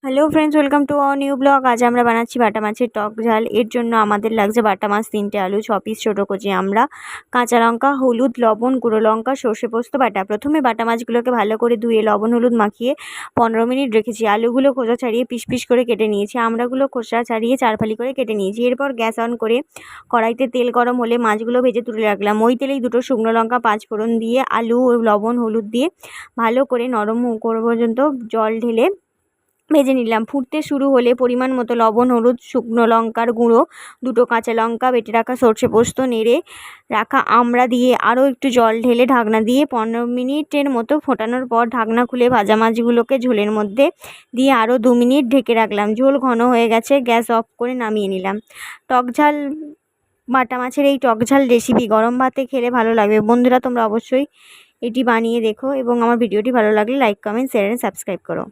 Hello friends, welcome to our new blog. আজ আমরা বানাচ্ছি বাটা মাছের টক ঝাল। এর জন্য আমাদের লাগছে বাটা মাছ 3টে, আলু 6 পিস ছোটো কচি আমরা, কাঁচা লঙ্কা, হলুদ, লবণ, গুঁড়ো লঙ্কা, সর্ষে পোস্ত বাটা। প্রথমে বাটা মাছগুলোকে ভালো করে ধুয়ে লবণ হলুদ মাখিয়ে 15 মিনিট রেখেছি। আলুগুলো খোসা ছাড়িয়ে পিস পিস করে কেটে নিয়েছি। আমড়াগুলো খোসা ছাড়িয়ে 4 ফালি করে কেটে নিয়েছি। এরপর গ্যাস অন করে কড়াইতে তেল গরম হলে মাছগুলো ভেজে তুলে রাখলাম। ওই তেলেই 2টো শুকনো লঙ্কা 5 ফোড়ন দিয়ে আলু ও লবণ হলুদ দিয়ে ভালো করে নরম করে পর্যন্ত জল ঢেলে ভেজে নিলাম। ফুটতে শুরু হলে পরিমাণ মতো লবণ, হলুদ, শুকনো লঙ্কার গুঁড়ো, 2টো কাঁচা লঙ্কা, বেটে রাখা সর্ষে পোস্ত, নেড়ে রাখা আমড়া দিয়ে আরও একটু জল ঢেলে ঢাকনা দিয়ে 15 মিনিটের মতো ফোটানোর পর ঢাকনা খুলে ভাজা মাছগুলোকে ঝোলের মধ্যে দিয়ে আরও 2 মিনিট ঢেকে রাখলাম। ঝোল ঘন হয়ে গেছে, গ্যাস অফ করে নামিয়ে নিলাম। টকঝাল বাটা মাছের এই টকঝাল রেসিপি গরম ভাতে খেলে ভালো লাগবে। বন্ধুরা, তোমরা অবশ্যই এটি বানিয়ে দেখো এবং আমার ভিডিওটি ভালো লাগলে like, comment, share and subscribe করো।